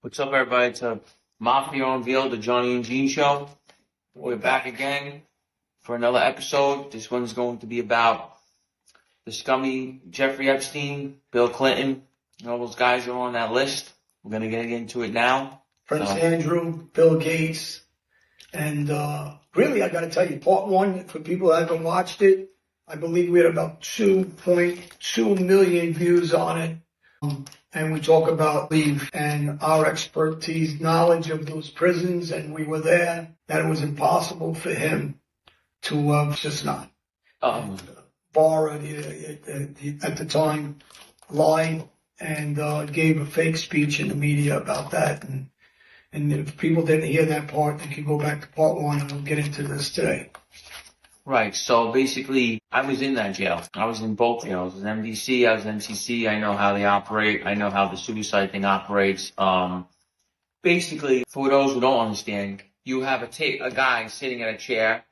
What's up, everybody? It's Mafia Unveiled, the Johnny and Gene show. We're back again for another episode. This one's going to be about the scummy Jeffrey Epstein, Bill Clinton, and all those guys are on that list. We're going to get into it now. Prince Andrew, Bill Gates, and really, I got to tell you, part one, for people who haven't watched it, I believe we had about 2.2 million views on it. And we talk about leave and our expertise, knowledge of those prisons, and we were there, that it was impossible for him to just not. Barr at the time lied and gave a fake speech in the media about that. And if people didn't hear that part, they can go back to part one and we'll get into this today. Right, so basically, I was in that jail. I was in both jails. I was in MDC, I was in MCC. I know how they operate. I know how the suicide thing operates. Basically, for those who don't understand, you have a guy sitting in a chair.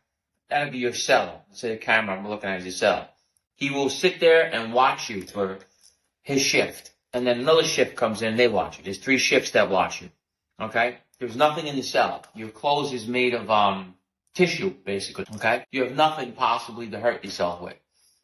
That'd be your cell. Say the camera, I'm looking at your cell. He will sit there and watch you for his shift. And then another shift comes in and they watch you. There's 3 shifts that watch you. Okay? There's nothing in the cell. Your clothes is made of, tissue, basically, okay? You have nothing possibly to hurt yourself with.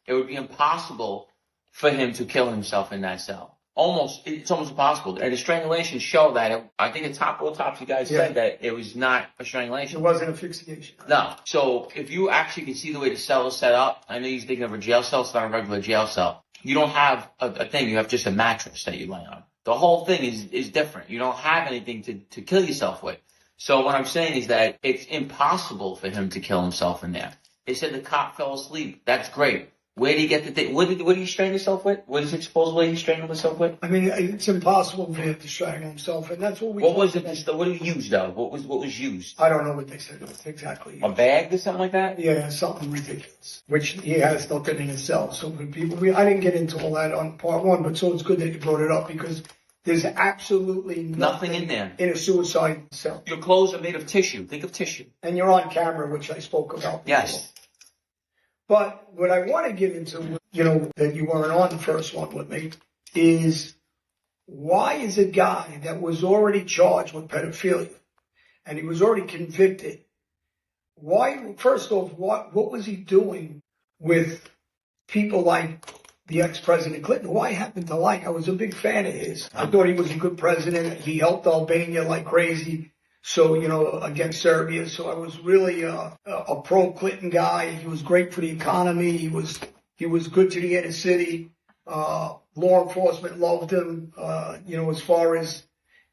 It would be impossible for him to kill himself in that cell. It's almost impossible. And the strangulation show that, I think the autopsy guys said that it was not a strangulation. It wasn't asphyxiation. No. So if you actually can see the way the cell is set up, I know you're thinking of a jail cell, it's not a regular jail cell. You don't have a thing, you have just a mattress that you lay on. The whole thing is different. You don't have anything to kill yourself with. So what I'm saying is that it's impossible for him to kill himself in there. They said the cop fell asleep. That's great. Where did he get the thing? What did he strangle himself with? What is it supposedly he strangled himself with? I mean, it's impossible for him to strangle himself, and that's what we. What was it? What did he use though? What was used? I don't know what they said exactly. A bag or something like that? Yeah, something ridiculous. Which he has nothing in his cell. So I didn't get into all that on part one, but so it's good that you brought it up because. There's absolutely nothing in there. In a suicide cell. Your clothes are made of tissue. Think of tissue. And you're on camera, which I spoke about before. Yes. But what I want to get into, that you weren't on the first one with me, is why is a guy that was already charged with pedophilia and he was already convicted, first off, what was he doing with people like the ex-president Clinton, who I happen to like? I was a big fan of his. I thought he was a good president. He helped Albania like crazy. So, against Serbia. So I was really a pro-Clinton guy. He was great for the economy. He was good to the inner city. Law enforcement loved him. As far as,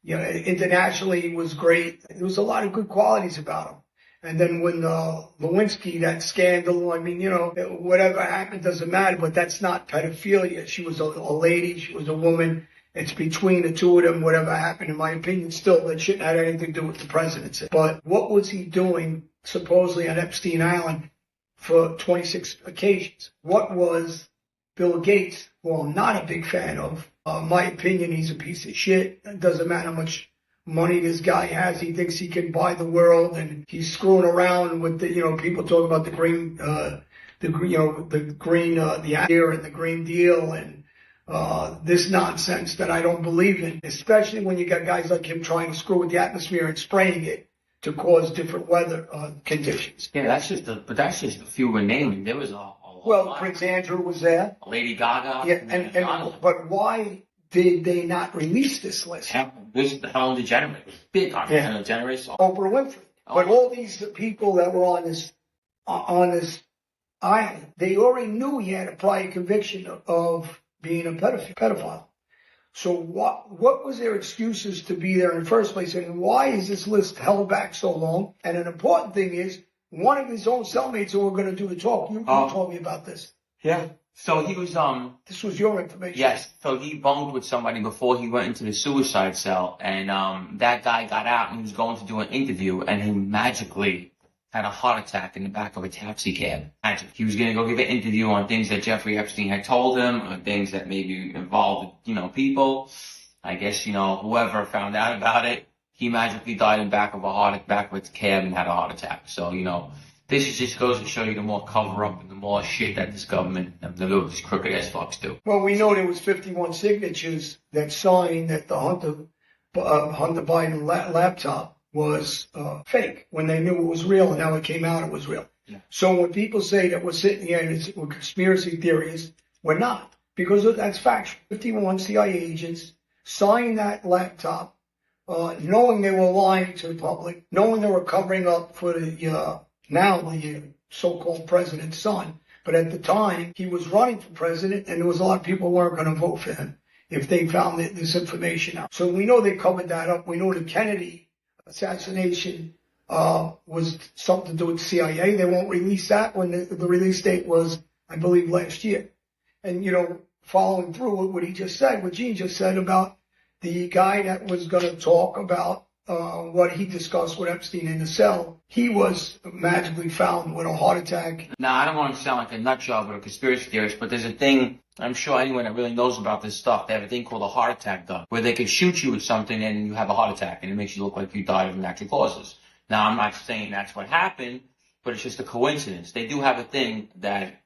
internationally, he was great. There was a lot of good qualities about him. And then when Lewinsky, that scandal, I mean, whatever happened doesn't matter, but that's not pedophilia. She was a lady, she was a woman. It's between the two of them, whatever happened, in my opinion, still, that shouldn't have anything to do with the presidency. But what was he doing, supposedly, on Epstein Island for 26 occasions? What was Bill Gates, who I'm not a big fan of? My opinion, he's a piece of shit. It doesn't matter how much money this guy has. He thinks he can buy the world, and he's screwing around with the, people talk about the green idea and the Green Deal and this nonsense that I don't believe in, especially when you got guys like him trying to screw with the atmosphere and spraying it to cause different weather conditions. Yeah, that's just a few we're naming. There was a lot. Prince Andrew was there. Lady Gaga. Yeah, but why did they not release this list? This is the Ellen DeGeneres. It was big on Ellen DeGeneres. Oprah Winfrey. But all these people that were on this island, they already knew he had a prior conviction of being a pedophile. So what was their excuses to be there in the first place? And why is this list held back so long? And an important thing is, one of his own cellmates who were going to do the talk, you told me about this. Yeah. So he was, this was your information. Yes. So he bunged with somebody before he went into the suicide cell. And, that guy got out and he was going to do an interview and he magically had a heart attack in the back of a taxi cab. Magic. He was going to go give an interview on things that Jeffrey Epstein had told him, or things that maybe involved, people. I guess, whoever found out about it, he magically died in the back of a cab and had a heart attack. So, this just goes to show you the more cover-up and the more shit that this government and these crooked-ass fucks do. Well, we know there was 51 signatures that signed that the Hunter Hunter Biden laptop was fake when they knew it was real, and now it came out it was real. Yeah. So when people say that we're sitting here and we're conspiracy theories, we're not, because that's factual. 51 CIA agents signed that laptop, knowing they were lying to the public, knowing they were covering up for the now the so-called president's son. But at the time, he was running for president, and there was a lot of people who weren't going to vote for him if they found this information out. So we know they covered that up. We know the Kennedy assassination was something to do with the CIA. They won't release that when the release date was, I believe, last year. And, following through with what he just said, what Gene just said about the guy that was going to talk about what he discussed with Epstein in the cell, he was magically found with a heart attack. Now, I don't want to sound like a nut job or a conspiracy theorist, but there's a thing, I'm sure anyone that really knows about this stuff, they have a thing called a heart attack gun, where they could shoot you with something and you have a heart attack, and it makes you look like you died of natural causes. Now, I'm not saying that's what happened, but it's just a coincidence. They do have a thing that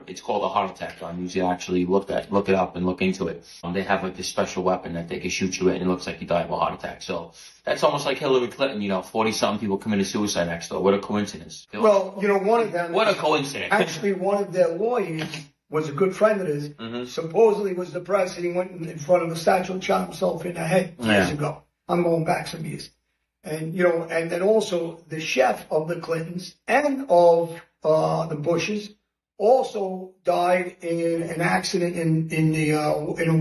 it's called a heart attack gun. You should actually look it up and look into it. They have like this special weapon that they can shoot you with, and it looks like you died of a heart attack. So that's almost like Hillary Clinton. 40-something people committed suicide next door. What a coincidence. Well, one of them. What a coincidence. Actually, one of their lawyers was a good friend of his. Mm-hmm. Supposedly was depressed, and he went in front of a statue and shot himself in the head years ago. I'm going back some years. And, and then also the chef of the Clintons and of the Bushes also died in an accident in the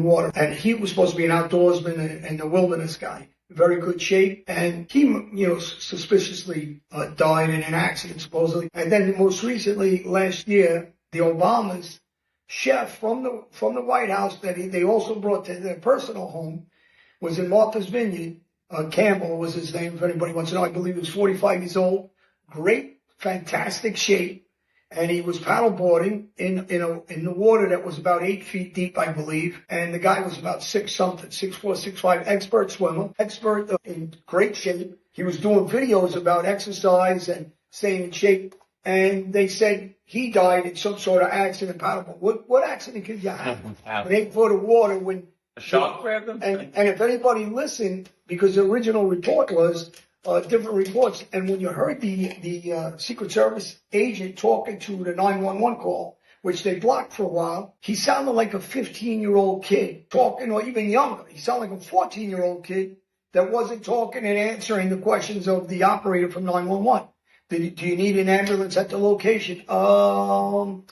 water. And he was supposed to be an outdoorsman and a wilderness guy. Very good shape. And he, suspiciously died in an accident, supposedly. And then most recently, last year, the Obamas' chef from the White House that they also brought to their personal home was in Martha's Vineyard. Campbell was his name, if anybody wants to know. I believe he was 45 years old. Great, fantastic shape. And he was paddleboarding in the water that was about 8 feet deep, I believe. And the guy was about 6'something, 6'4", 6'5", expert swimmer, expert in great shape. He was doing videos about exercise and staying in shape. And they said he died in some sort of accident paddleboard. What accident could you have? With 8 foot of water when... A shark grabbed him? And if anybody listened, because the original report was different reports, and when you heard the Secret Service agent talking to the 911 call, which they blocked for a while, he sounded like a 15-year-old kid talking, or even younger. He sounded like a 14-year-old kid that wasn't talking and answering the questions of the operator from 911. Do you need an ambulance at the location? I'm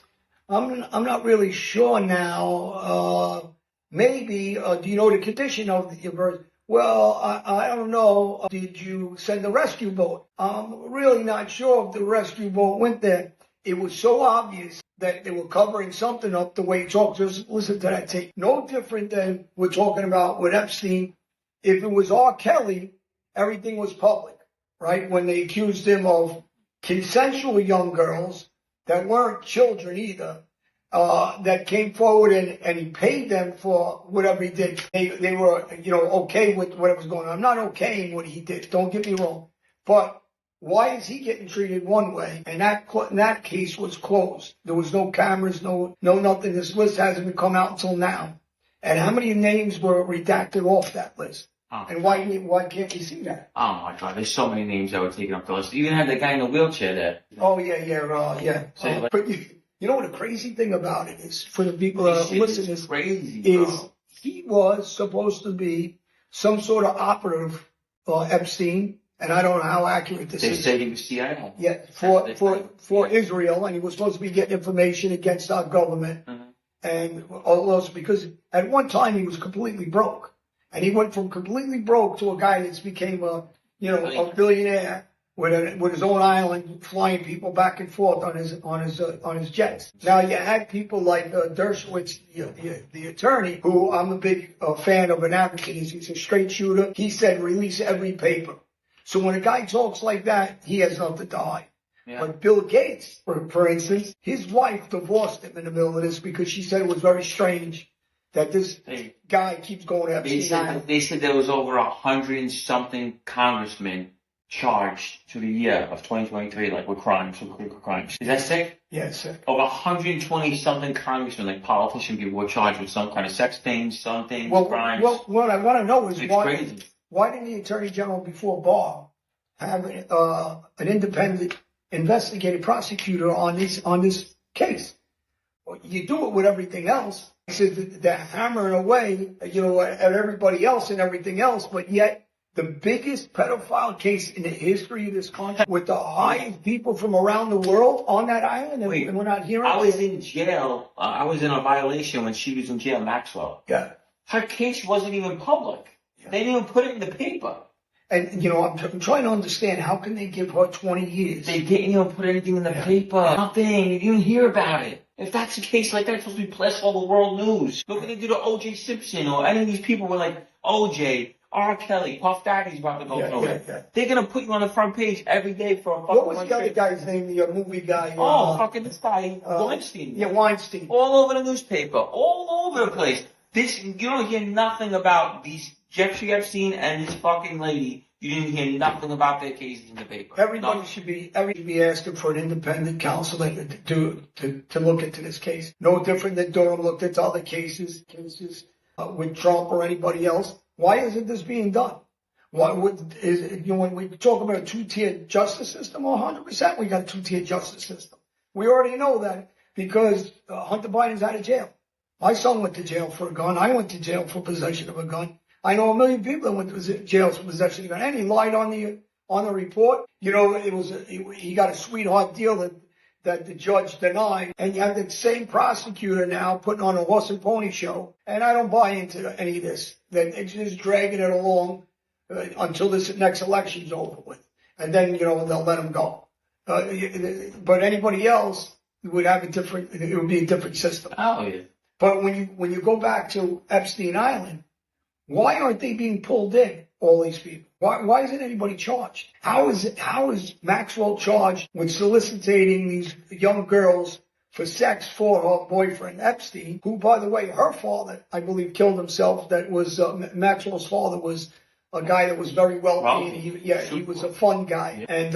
not really sure now. Maybe, do you know the condition of your bird? Well, I don't know. Did you send a rescue boat? I'm really not sure if the rescue boat went there. It was so obvious that they were covering something up the way he talked. Just listen to that tape. No different than we're talking about with Epstein. If it was R. Kelly, everything was public, right? When they accused him of consensual young girls that weren't children either. That came forward and he paid them for whatever he did. They were, okay with whatever was going on. I'm not okaying what he did. Don't get me wrong. But why is he getting treated one way? And that case was closed. There was no cameras, no nothing. This list hasn't come out until now. And how many names were redacted off that list? Oh. And why can't we see that? Oh my God, there's so many names that were taken off the list. You even had the guy in the wheelchair there. Oh yeah. But you know what the crazy thing about it is, for the people that are listening, is he was supposed to be some sort of operative for Epstein, and I don't know how accurate this is. They said he was CIA. Yeah, for Israel, and he was supposed to be getting information against our government, and all those, because at one time he was completely broke, and he went from completely broke to a guy that's became a billionaire. With his own island, flying people back and forth on his jets. Now you had people like Dershowitz, the attorney, who I'm a big fan of, an advocate. He's a straight shooter. He said release every paper. So when a guy talks like that, he has nothing to hide. Yeah. But Bill Gates, for instance, his wife divorced him in the middle of this because she said it was very strange that this guy keeps going to Epstein Island. They said there was over 100 and something congressmen charged to the year of 2023, like with crimes. Is that sick? Yeah, it's sick. Over 120 something congressmen, like politician people, were charged with some kind of sex things, crimes. Well, what I want to know is why didn't the Attorney General before Barr have an independent investigative prosecutor on this case? Well, you do it with everything else. He said they're hammering away, at everybody else and everything else, but yet the biggest pedophile case in the history of this country with the highest people from around the world on that island, and we're not hearing. I was in jail. I was in a violation when she was in jail, Maxwell. Yeah. Her case wasn't even public. Yeah. They didn't even put it in the paper. And, I'm trying to understand, how can they give her 20 years? They didn't even put anything in the paper. Nothing. You didn't hear about it. If that's a case like that, it's supposed to be placed all the world news. Look what they do to O.J. Simpson, or any of these people were like, O.J., R. Kelly, Puff Daddy's about to go through it. Yeah. They're going to put you on the front page every day for a fucking... What was the other guy's name, the movie guy? Fucking this guy, Weinstein. Yeah, Weinstein. All over the newspaper. All over the place. You don't hear nothing about these Jeffrey Epstein and this fucking lady. You didn't hear nothing about their cases in the paper. Everybody should be asking for an independent counsel to look into this case. No different than Durham looked into other cases with Trump or anybody else. Why isn't this being done? When we talk about a two-tier justice system, 100% we got a two-tier justice system. We already know that because Hunter Biden's out of jail. My son went to jail for a gun. I went to jail for possession of a gun. I know a million people that went to jail for possession of a gun, and he lied on the report. He got a sweetheart deal that the judge denied, and you have the same prosecutor now putting on a horse and pony show. And I don't buy into any of this. That it's just dragging it along until this next election's over with, and then they'll let him go. But anybody else would have it would be a different system. Oh yeah. But when you go back to Epstein Island, why aren't they being pulled in, all these people? Why isn't anybody charged? How is Maxwell charged with soliciting these young girls for sex for her boyfriend Epstein, who, by the way, her father, I believe, killed himself. That was Maxwell's father was a guy that was very wealthy. He was a fun guy, and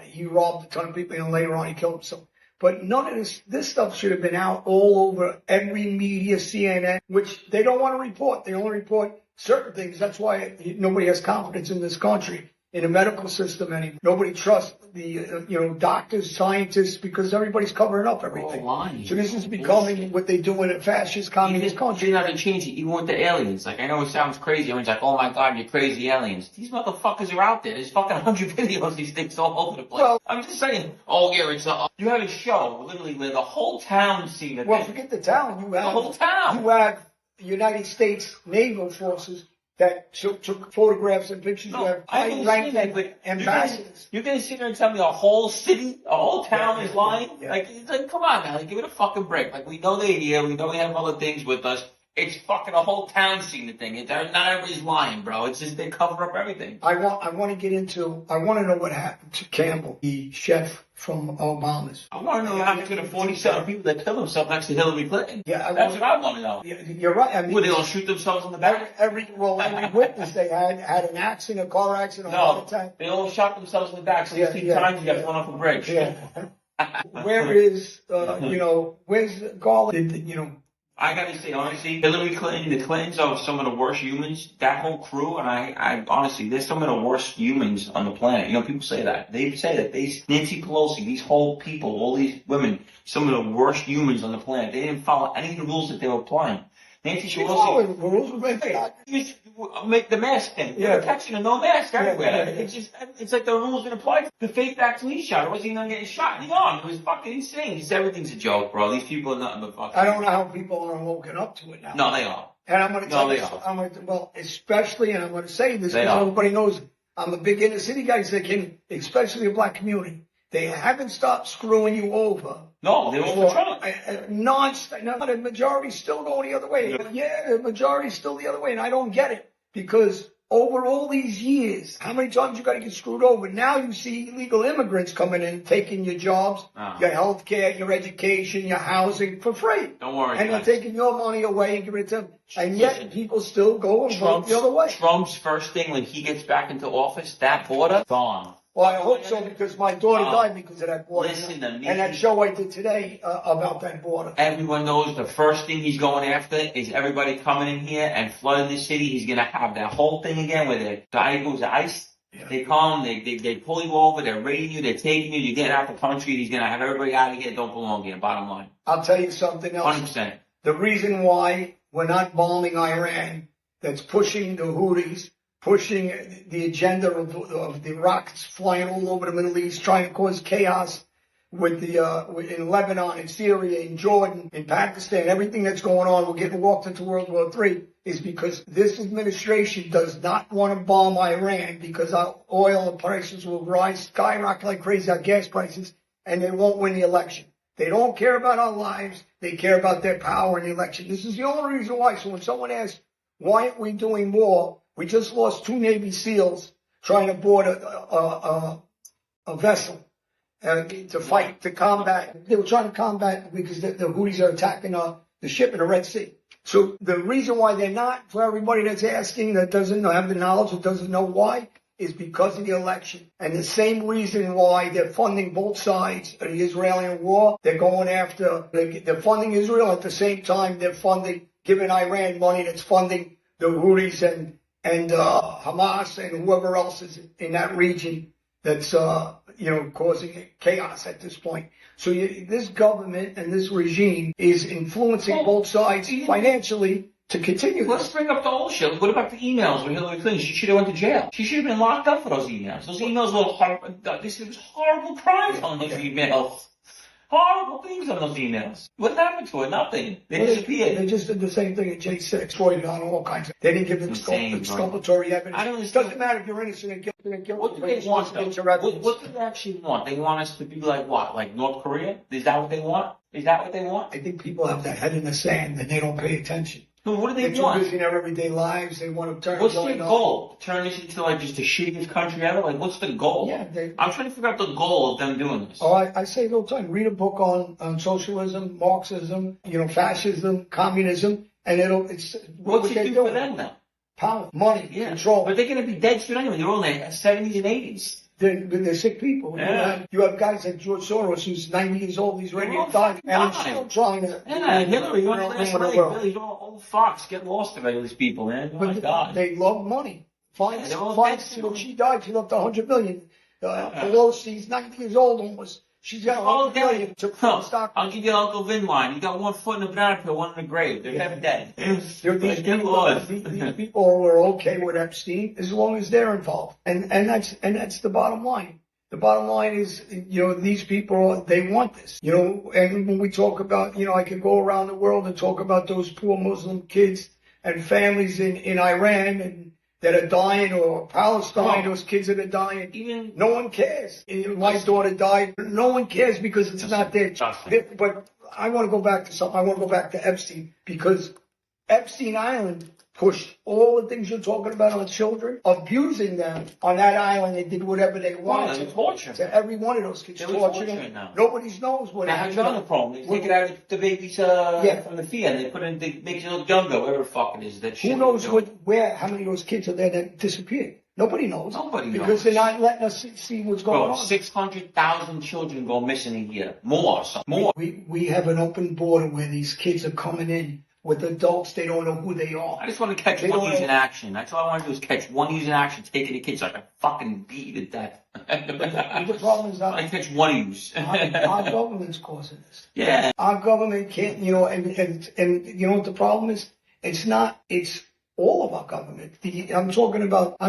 he robbed a ton of people, and later on he killed himself. But none of this stuff should have been out all over every media, CNN, which they don't want to report. They only report certain things. That's why nobody has confidence in this country, in the medical system anymore. Nobody trusts the doctors, scientists, because everybody's covering up everything. So this is becoming what they do in a fascist communist country. They're not to change it, even with the aliens. Like, I know it sounds crazy. Everyone's like, oh my God, you're crazy aliens. These motherfuckers are out there. There's fucking 100 videos of these things all over the place. Well, I'm just saying, you have a show, literally, where the whole town's seen it. Well, forget the town. The whole town. You have the United States naval forces that took photographs and pictures. No, you have I understand that, but ambassadors. You're going to sit there and tell me a whole city, a whole town is lying? Yeah. Like, come on, man. Like, give it a fucking break. Like, we know they're here. We know we have other things with us. It's fucking a whole town seeing the thing. Not everybody's lying, bro. It's just they cover up everything. I want to know what happened to Campbell, the chef from Obama's. I want to know what happened to the 47 people that killed themselves next to Hillary Clinton. Yeah, that's what I want to know. You're right. I mean, would they all shoot themselves in the back? Every witness they had an accident, a car accident, a heart attack. They all shot themselves in the back 16 times. You got thrown off a bridge. Yeah. Where is where's Garland? I gotta say, honestly, Hillary Clinton, the Clintons are some of the worst humans, that whole crew, and I honestly, they're some of the worst humans on the planet. People say that. They say that Nancy Pelosi, these whole people, all these women, some of the worst humans on the planet. They didn't follow any of the rules that they were applying. Nancy Pelosi, make the mask thing. Yeah. Protection and no mask everywhere. Yeah. It's like the rules didn't apply. The fake vaccine shot, it wasn't even getting shot in the arm. It was fucking insane. everything's a joke, bro. These people are nothing but fucking. I don't know how people aren't woken up to it now. No, they are. And I'm going to tell you, especially, and I'm going to say this because everybody knows I'm a big inner city guy, especially a black community. They haven't stopped screwing you over. No, they don't try. No, the majority's still going the other way. Yeah, the majority's still the other way, and I don't get it because over all these years, how many times you got to get screwed over? Now you see illegal immigrants coming in, taking your jobs, your health care, your education, your housing for free. Don't worry. And they're taking your money away and giving it to them. And yet people still go and vote the other way. Trump's first thing when he gets back into office, that border, gone. Well, I hope so, because my daughter died because of that border. Listen to me. And that show I did today about that border. Everyone knows the first thing he's going after is everybody coming in here and flooding the city. He's going to have that whole thing again where the guy goes to ICE. Yeah. They come, they pull you over, they're raiding you, they're taking you, you're getting out the country. He's going to have everybody out of here don't belong here, bottom line. I'll tell you something else. 100%. The reason why we're not bombing Iran, that's pushing the Houthis, pushing the agenda of the rockets flying all over the Middle East, trying to cause chaos with in Lebanon, in Syria, in Jordan, in Pakistan, everything that's going on. We're getting walked into World War III is because this administration does not want to bomb Iran because our oil prices will rise, skyrocket like crazy, our gas prices, and they won't win the election. They don't care about our lives. They care about their power in the election. This is the only reason why. So when someone asks, why aren't we doing more? We just lost 2 Navy SEALs trying to board a vessel to fight, to combat. They were trying to combat because the Houthis are attacking the ship in the Red Sea. So the reason why they're not, for everybody that's asking that doesn't have the knowledge or doesn't know why, is because of the election. And the same reason why they're funding both sides of the Israeli war. They're going after, they're funding Israel at the same time they're giving Iran money that's funding the Houthis and Hamas and whoever else is in that region that's, causing chaos at this point. So this government and this regime is influencing both sides financially to continue this. Let's bring up the whole shit. What about the emails with Hillary Clinton? She should have went to jail. She should have been locked up for those emails. Those emails were horrible. This was horrible crimes on those emails. Horrible things on those emails. What happened to it? Nothing. They disappeared. They just did the same thing at J6. Exploited on all kinds of. They didn't give exculpatory evidence. I don't understand. It doesn't matter if you're innocent and guilty. What do they want, though? What do they actually want? They want us to be like what? Like North Korea? Is that what they want? Is that what they want? I think people have their head in the sand and they don't pay attention. What do they They're want? too busy in their everyday lives. They want to turn. What's their goal? Turn this into like just the shittiest country ever? Like, what's the goal? Yeah, I'm trying to figure out the goal of them doing this. Oh, I say it all the time. Read a book on socialism, Marxism, fascism, communism, and what's it do for them now? Power, money, control. But they're going to be dead soon anyway. They're all in their 70s and 80s. They're sick people. Yeah. You have guys like George Soros, who's 90 years old, he's ready to die, and he's still trying to. Yeah, Hillary, you want to last night, Billy, old fox, get lost of these people, man. Oh, my God. They love money. Fine, she died, she left $100 million. Pelosi's 90 years old almost. She's got $100 million to stock. I'll give you Uncle Vin line. You got one foot in the banana peel, one in the grave. They're never dead. These people are okay with Epstein as long as they're involved. And that's the bottom line. The bottom line is, these people, they want this. And when we talk about, I could go around the world and talk about those poor Muslim kids and families in Iran and that are dying, or Palestine, those kids that are dying. No one cares. My daughter died. No one cares because it's not there. But I want to go back to something. I want to go back to Epstein, because Epstein Island pushed all the things you're talking about on children, abusing them on that island. They did whatever they wanted. Well, torture. To every one of those kids. Torturing. Nobody knows what happened. That's another problem. They take it out of the babies from the fear, and they make it look younger, whatever the fuck it is. That shit. Who knows how many of those kids are there that disappeared? Nobody knows. Nobody knows. Because they're not letting us see what's going on. 600,000 children go missing a year. More. We have an open border where these kids are coming in. With adults, they don't know who they are. I just want to catch one using action. That's all I want to do is catch one using action, taking the kids so I can fucking beat you to death. The problem is I catch one use. Our government's causing this. Yeah. Our government can't, and you know what the problem is? It's all of our government. I'm talking about,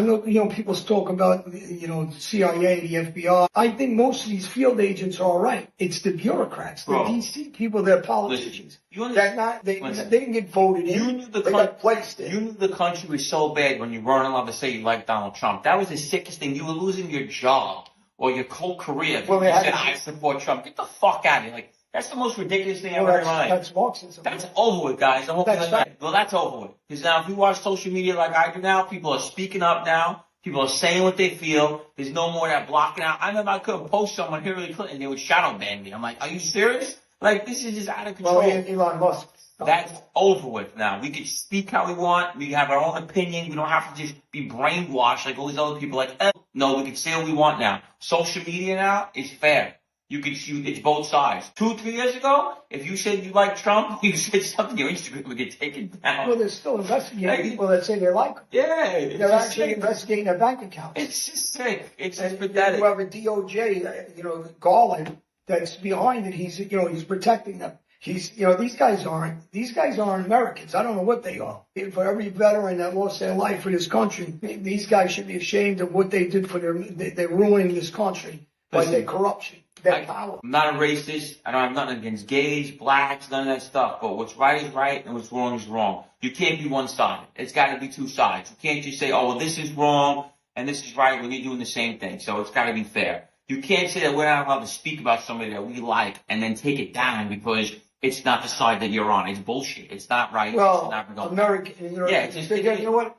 people talk about, the CIA, the FBI. I think most of these field agents are all right. It's the bureaucrats, the DC people, they're politicians. They didn't get voted in. They got placed in. You knew the country was so bad when you weren't allowed to say you liked Donald Trump. That was the sickest thing. You were losing your job or your whole career. Well, you said, I support Trump. Get the fuck out of here. That's the most ridiculous thing I've ever heard in my life. That's Marxism. That's over with, guys. Well, that's over with. Because now, if you watch social media like I do now, people are speaking up now. People are saying what they feel. There's no more that blocking out. I remember I could post someone, Hillary Clinton, they would shadow ban me. I'm like, are you serious? Like, this is just out of control. Well, Elon Musk. That's over with now. We can speak how we want. We can have our own opinion. We don't have to just be brainwashed like all these other people. Like, No, we can say what we want now. Social media now is fair. You can shoot, it's both sides. 2-3 years ago, if you said you like Trump, you said something, your Instagram would get taken down. Well, they're still investigating people that say they like him. Yeah. They're actually investigating their bank accounts. It's just sick. It's just And pathetic. you have a DOJ, Garland, that's behind it. He's protecting them. These guys aren't Americans. I don't know what they are. For every veteran that lost their life for this country, these guys should be ashamed of what they did they're ruining this country by their corruption, their power. I'm not a racist. I don't have nothing against gays, blacks, none of that stuff. But what's right is right and what's wrong is wrong. You can't be one-sided. It's got to be two sides. You can't just say, oh, well, this is wrong and this is right when you're doing the same thing. So it's got to be fair. You can't say that we're not allowed to speak about somebody that we like and then take it down because it's not the side that you're on. It's bullshit. It's not right. Well, it's not American, yeah,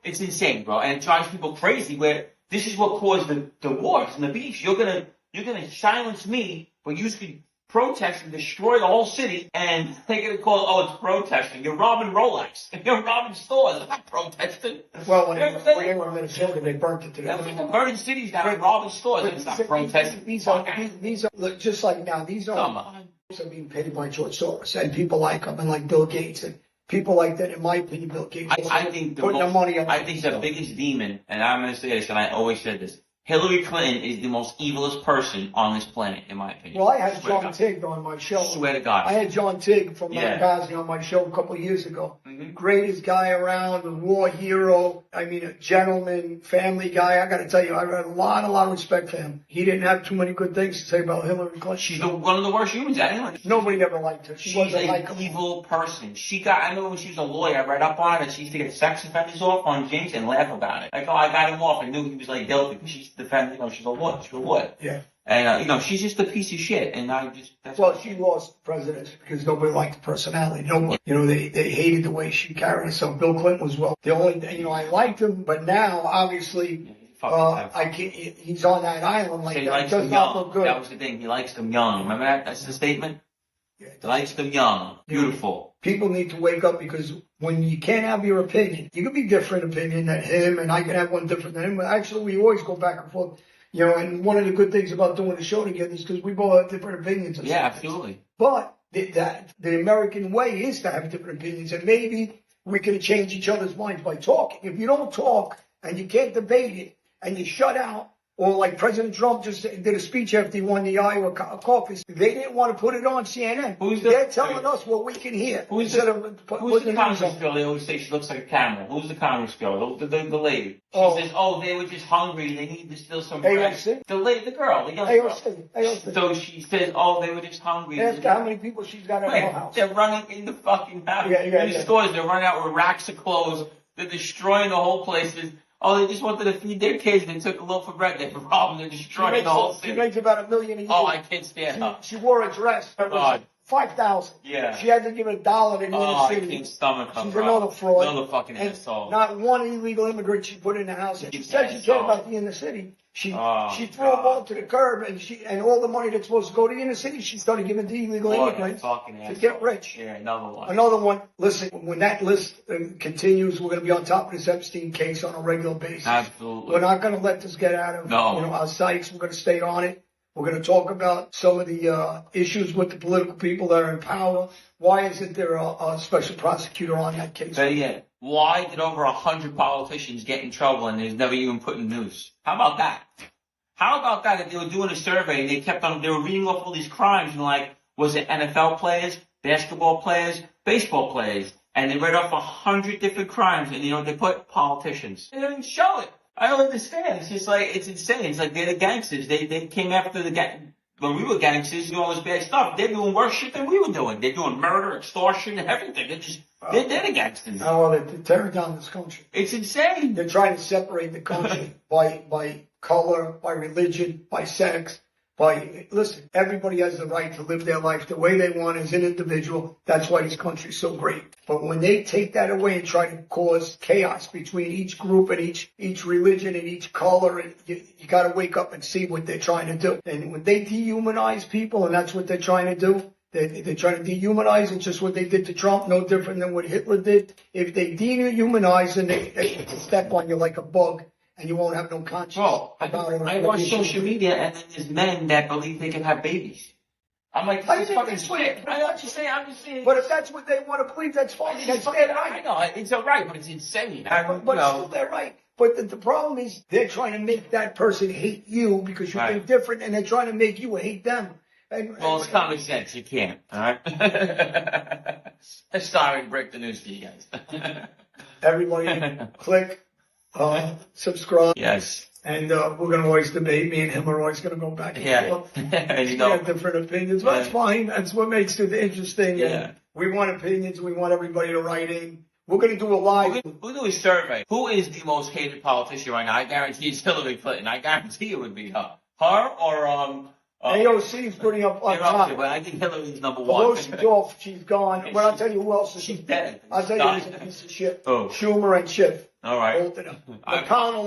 it's insane, bro. And it drives people crazy where this is what caused the wars and the beefs. You're gonna silence me, but you should protest and destroy the whole city, and they're gonna call it, oh, it's protesting. You're robbing Rolex. You're robbing stores. It's not protesting. Well, when they were in Minnesota, they burnt it to death. Burning cities down and robbing stores. It's not protesting. These are just like now. These are being paid by George Soros and people like him and like Bill Gates and people like that. In my opinion, Bill Gates. I think putting the money on. I think the biggest demon, and I'm gonna say this, and I always said this. Hillary Clinton is the most evilest person on this planet, in my opinion. Well, I had John Tigg on my show. Swear to God. I had John Tigg from Magazine on my show a couple of years ago. Mm-hmm. Greatest guy around, a war hero. I mean, a gentleman, family guy. I got to tell you, I had a lot of respect for him. He didn't have too many good things to say about Hillary Clinton. She's one of the worst humans anyway. Nobody ever liked her. She wasn't an evil person. I know when she was a lawyer, I read up on her that she used to get sex offenders off on James and laugh about it. Like, oh, I got him off. I knew he was like guilty because she's defending, she's a lawyer. She's a lawyer. Yeah. And, she's just a piece of shit. And she lost presidency because nobody liked the personality. Nobody, they hated the way she carried herself. Bill Clinton was the only, I liked him, but now, obviously, he's on that island like that. It does not look good. That was the thing. He likes them young. Remember that? That's the statement? Yeah. He likes them young. Beautiful. People need to wake up because when you can't have your opinion, you can be different opinion than him, and I can have one different than him. But actually, we always go back and forth. And one of the good things about doing the show together is because we both have different opinions. Yeah, absolutely. But the American way is to have different opinions, and maybe we can change each other's minds by talking. If you don't talk and you can't debate it and you shut out, or like President Trump just did a speech after he won the Iowa caucus, they didn't want to put it on CNN. They're telling us what we can hear. Who's the Congress girl? They always say she looks like a camera. Who's the Congress girl? The lady. She says, oh, they were just hungry. They need to steal some bread. The girl, the young girl. So she says, oh, they were just hungry. Ask how many people she's got in her house. They're running in the fucking house. In the stores, they're running out with racks of clothes. They're destroying the whole place. Oh, they just wanted to feed their kids and took a loaf of bread. They were robbing. They're destroying the whole city. She makes about $1 million a year. Oh, I can't stand her. She wore a dress that was $5,000. Yeah. She had to give $1 to the city. I can't stomach her. She's another fraud. Another fucking asshole. Not one illegal immigrant she put in the house. She said she cared about the inner city. She threw them all to the curb, and all the money that's supposed to go to the inner city, she started giving to illegal immigrants to get rich. Yeah, another one. Listen, when that list continues, we're going to be on top of this Epstein case on a regular basis. Absolutely. We're not going to let this get out of our sights. We're going to stay on it. We're going to talk about some of the issues with the political people that are in power. Why isn't there a special prosecutor on that case? Why did over 100 politicians get in trouble and there's never even put in news? How about that? How about that if they were doing a survey and they were reading off all these crimes and like, was it NFL players, basketball players, baseball players? And they read off 100 different crimes and they put politicians. They didn't show it. I don't understand. It's just like, it's insane. It's like they're the gangsters. They came after when we were gangsters doing all this bad stuff. They're doing worse shit than we were doing. They're doing murder, extortion, and everything. They're the gangsters. Oh, well, they're tearing down this country. It's insane. They're trying to separate the country by color, by religion, by sex. Listen, everybody has the right to live their life the way they want as an individual. That's why this country's so great. But when they take that away and try to cause chaos between each group and each religion and each color, and you got to wake up and see what they're trying to do. And when they dehumanize people, and that's what they're trying to do, they're trying to dehumanize. It's just what they did to Trump, no different than what Hitler did. If they dehumanize and they step on you like a bug, and you won't have no conscience Bro, about it. I watch social media, and then there's men that believe they can have babies. I'm like, I this is think fucking that's what- shit. I know what you're saying. I'm just saying. But if that's what they want to believe, that's fine. That's their right. I know, it's all right, but it's insane. But still, they're right. But the problem is they're trying to make that person hate you because you think different, and they're trying to make you hate them. Well, it's common sense. You can't. All right. Sorry to break the news to you guys. Everybody, click, subscribe. Yes. And we're going to always debate. Me and him are always going to go back and forth. And We have different opinions, but that's fine. That's what makes it interesting. Yeah. And we want opinions. We want everybody to write in. We're going to do a live. We'll do a survey. Who is the most hated politician right now? I guarantee it's Hillary Clinton. I guarantee it would be her. Her or AOC is putting up on top. But I think Hillary's number one. Pelosi's off. She's gone. But I'll tell you who else is. She's dead. I'll tell you who's a piece of shit. Oh. Schumer and Schiff. All right. Both of them. McConnell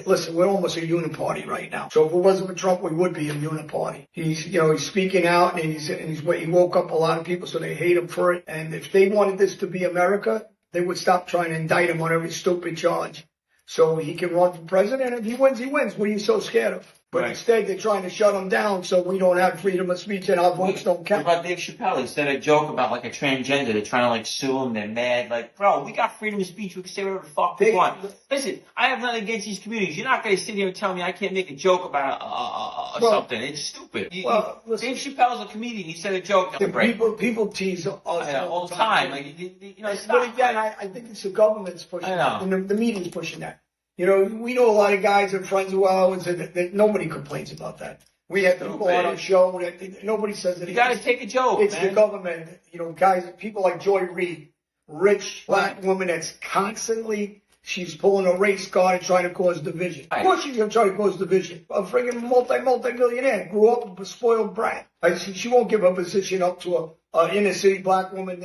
listen, we're almost a uniparty right now. So if it wasn't for Trump, we would be a uniparty. He's speaking out, and he woke up a lot of people, so they hate him for it. And if they wanted this to be America, they would stop trying to indict him on every stupid charge. So he can run for president. If he wins, he wins. What are you so scared of? But instead, they're trying to shut him down so we don't have freedom of speech and our votes don't count. What about Dave Chappelle? He said a joke about like a transgender. They're trying to like sue him. They're mad. Like, bro, we got freedom of speech. We can say whatever the fuck we want. Listen, I have nothing against these communities. You're not going to sit here and tell me I can't make a joke about something. It's stupid. Listen, Dave Chappelle's a comedian. He said a joke. People tease us all the time. Like, but again, I think it's the government's pushing that. And the media's pushing that. We know a lot of guys and friends of ours that nobody complains about that. We have people on our show that nobody says that. You got to take a joke. It's the government. Guys, people like Joy Reid, rich black woman that's constantly, she's pulling a race card and trying to cause division. Of course she's going to try to cause division. A friggin' multi-millionaire, grew up a spoiled brat. She won't give her position up to an inner city black woman.